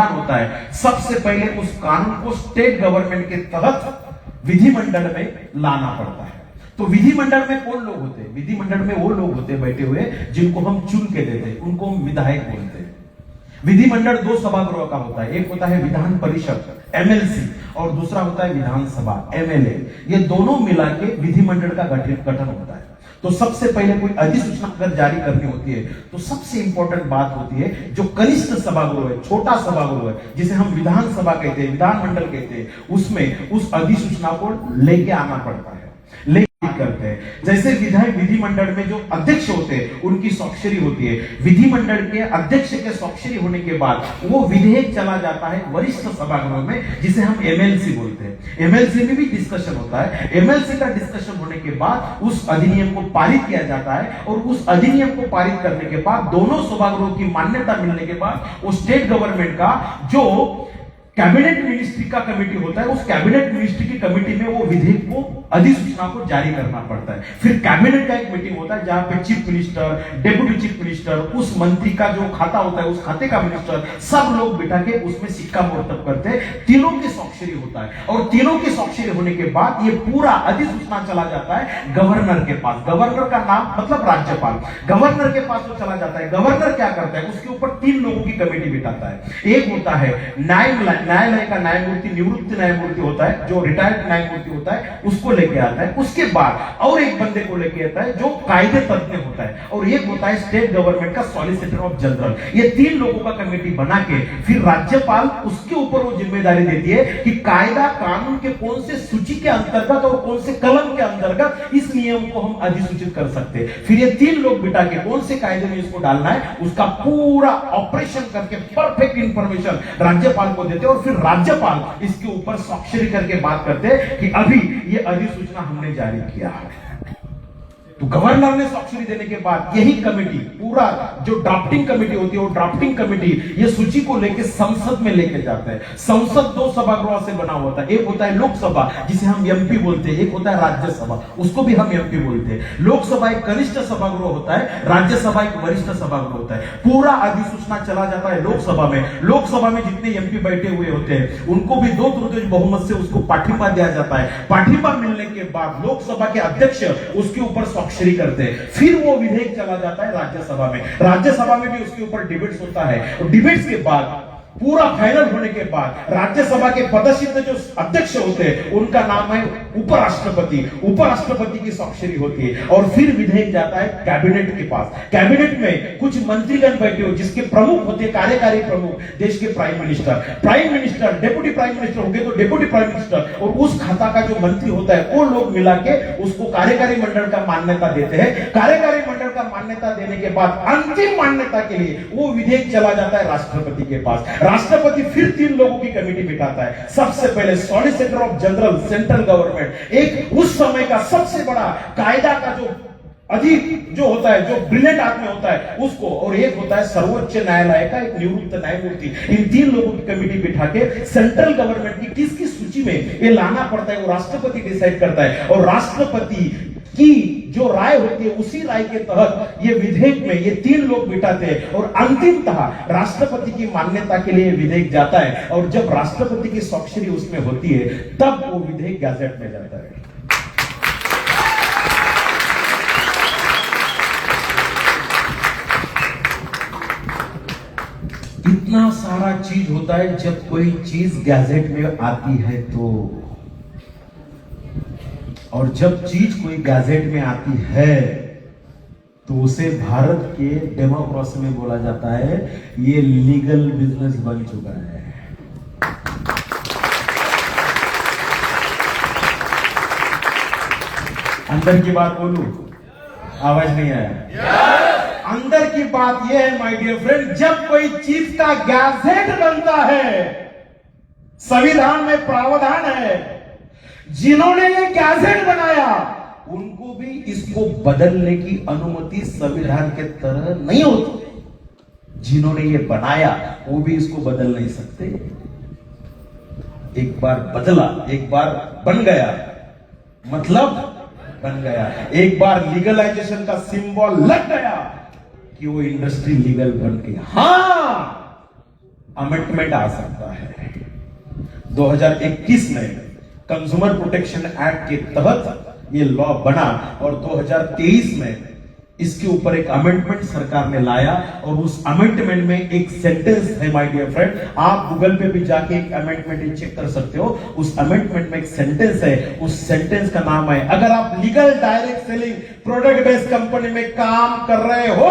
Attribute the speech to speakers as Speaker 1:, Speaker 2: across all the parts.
Speaker 1: होता है, सबसे पहले उस कानून को स्टेट गवर्नमेंट के तहत विधिमंडल में लाना पड़ता है। तो विधिमंडल में कौन लोग होते हैं? विधिमंडल में वो लोग होते हैं बैठे हुए जिनको हम चुन के देते हैं, उनको हम विधायक बोलते हैं। विधिमंडल दो सभागृह का होता है, एक होता है विधान परिषद एमएलसी और दूसरा होता है विधानसभा एमएलए। ये दोनों मिला के विधिमंडल का गठन होता है। तो सबसे पहले कोई अधिसूचना अगर जारी करनी होती है तो सबसे इंपॉर्टेंट बात होती है जो कनिष्ठ सभागृह है, छोटा सभागृह है, जिसे हम विधानसभा कहते हैं, विधानमंडल कहते हैं, उसमें उस अधिसूचना को लेके आना पड़ता है, लेके करते हैं। जैसे विधायक विधिमंडल में जो अध्यक्ष होते हैं उनकी स्वाक्षरी होती है, विधिमंडल के अध्यक्ष के स्वाक्षरी होने के बाद वो विधेयक चला जाता है वरिष्ठ सभागृह में, जिसे हम एमएलसी बोलते हैं। एमएलसी में भी डिस्कशन होता है। एमएलसी का डिस्कशन होने के बाद उस अधिनियम को पारित किया जाता है और उस अधिनियम को पारित करने के बाद दोनों सभागृहों की मान्यता मिलने के बाद वो स्टेट गवर्नमेंट का जो कैबिनेट मिनिस्ट्री का कमेटी होता है, उस कैबिनेट मिनिस्ट्री की कमेटी में वो विधेयक को अधिसूचना को जारी करना पड़ता है। फिर कैबिनेट का एक मीटिंग होता है जहां पे chief minister, deputy chief minister, उस मंत्री का जो खाता होता है उस खाते का मिनिस्टर, सब लोग बिठा के उसमें सिक्का मोर्तब करते हैं। तीनों की स्वाक्षरी होता है और तीनों की स्वाक्षरी होने के बाद ये पूरा अधिसूचना चला जाता है गवर्नर के पास। गवर्नर का नाम मतलब राज्यपाल। गवर्नर के पास वो चला जाता है। गवर्नर क्या करता है, उसके ऊपर 3 लोगों की कमेटी बिठाता है। एक होता है न्यायालय का न्यायमूर्ति, निवृत्त न्यायमूर्ति होता है, जो रिटायर्ड न्यायमूर्ति होता है, उसको लेके आता है। उसके बाद और एक बंदे को लेके आता है जो कायदे तज्ञ होता है, और एक होता है स्टेट गवर्नमेंट का सॉलिसिटर ऑफ जनरल। ये 3 लोगों का कमेटी बना के फिर राज्यपाल उसके ऊपर वो जिम्मेदारी देती है कि कायदा कानून के कौन से सूची के अंतर्गत और कौन से कलम के अंतर्गत इस नियम को हम अधिसूचित कर सकते हैं। फिर ये 3 लोग बिठा के कौन से कायदे में इसको डालना है उसका पूरा ऑपरेशन करके परफेक्ट इंफॉर्मेशन राज्यपाल को देते हैं और फिर राज्यपाल इसके ऊपर स्वाक्षरी करके बात करते हैं कि अभी ये अधिसूचना हमने जारी किया है। तो गवर्नर ने स्वाक्षरी देने के बाद यही कमेटी, पूरा जो ड्राफ्टिंग कमेटी होती है, वो ड्राफ्टिंग कमेटी ये सूची को लेके संसद में लेके जाता है। संसद 2 सभागृह से बना होता है, एक होता है लोकसभा जिसे हम एमपी बोलते हैं, एक होता है राज्यसभा, उसको भी हम एमपी बोलते हैं। लोकसभा एक कनिष्ठ सभागृह होता है, राज्यसभा एक वरिष्ठ सभागृह होता है। पूरा अधिसूचना चला जाता है लोकसभा में। लोकसभा में जितने एमपी बैठे हुए होते हैं उनको भी 2/3 बहुमत से उसको पाठिंबा दिया जाता है। पाठिंबा मिलने के बाद लोकसभा के अध्यक्ष उसके ऊपर स्वाक्षरी करते हैं। फिर वो विधेयक चला जाता है राज्यसभा में। राज्यसभा में भी उसके ऊपर डिबेट्स होता है और डिबेट्स के बाद पूरा फाइनल होने के बाद राज्यसभा के पदस्थ जो अध्यक्ष होते हैं उनका नाम है उपराष्ट्रपति। उपराष्ट्रपति की स्वाक्षरी होती है और फिर विधेयक जाता है कैबिनेट के पास। कैबिनेट में कुछ मंत्रीगण बैठे हो जिसके प्रमुख होते हैं, कार्यकारी प्रमुख, देश के prime minister, deputy prime minister होंगे तो डेप्यूटी प्राइम मिनिस्टर, और उस खाता का जो मंत्री होता है वो लोग मिला के उसको कार्यकारी मंडल का मान्यता देते हैं। कार्यकारी मंडल का मान्यता देने के बाद अंतिम मान्यता के लिए वो विधेयक चला जाता है राष्ट्रपति के पास। राष्ट्रपति फिर 3 लोगों की कमेटी बिठाता है। सबसे पहले solicitor of general central government, एक उस समय का सबसे बड़ा कायदा का जो अधिक जो होता है, जो ब्रिलियंट आदमी होता है उसको, और एक होता है सर्वोच्च न्यायालय का एक निवृत्त न्यायमूर्ति। इन 3 लोगों की कमेटी बिठा के सेंट्रल गवर्नमेंट की किसकी सूची में ये लाना पड़ता है वो राष्ट्रपति डिसाइड करता है, और राष्ट्रपति की जो राय होती है उसी राय के तहत ये विधेयक में ये 3 लोग बिठाते हैं और अंतिमतः राष्ट्रपति की मान्यता के लिए विधेयक जाता है। और जब राष्ट्रपति की स्वाक्षरी उसमें होती है तब वो विधेयक गैजेट में जाता है। इतना सारा चीज होता है जब कोई चीज गैजेट में आती है तो, और जब चीज कोई गैजेट में आती है तो उसे भारत के डेमोक्रेसी में बोला जाता है ये लीगल बिजनेस बन चुका है। अंदर की बात बोलूं, आवाज नहीं आया। अंदर की बात यह है माय डियर फ्रेंड, जब कोई चीज का गैजेट बनता है, संविधान में प्रावधान है जिन्होंने ये गैजेट बनाया उनको भी इसको बदलने की अनुमति संविधान के तरह नहीं होती। जिन्होंने ये बनाया वो भी इसको बदल नहीं सकते। एक बार बदला, एक बार बन गया मतलब बन गया, एक बार लीगलाइजेशन का सिंबल लग गया कि वो इंडस्ट्री लीगल बन गई। हाँ, अमेंडमेंट आ सकता है। 2021 में कंज्यूमर प्रोटेक्शन एक्ट के तहत ये लॉ बना और 2023 में इसके ऊपर एक अमेंडमेंट सरकार ने लाया और उस अमेंडमेंट में एक सेंटेंस है माय डियर फ्रेंड, आप गूगल पे भी जाके एक अमेंडमेंट चेक कर सकते हो। उस अमेंडमेंट में एक सेंटेंस है, उस सेंटेंस का नाम है, अगर आप legal direct selling product based company में काम कर रहे हो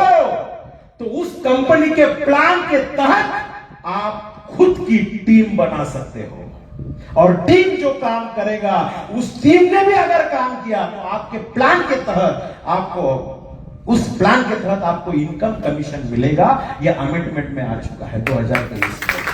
Speaker 1: तो उस कंपनी के प्लान के तहत आप खुद की टीम बना सकते हो और टीम जो काम करेगा उस टीम ने भी अगर काम किया तो आपके प्लान के तहत आपको उस प्लान के तहत आपको इनकम कमीशन मिलेगा। यह अमेंडमेंट में आ चुका है 2023 में।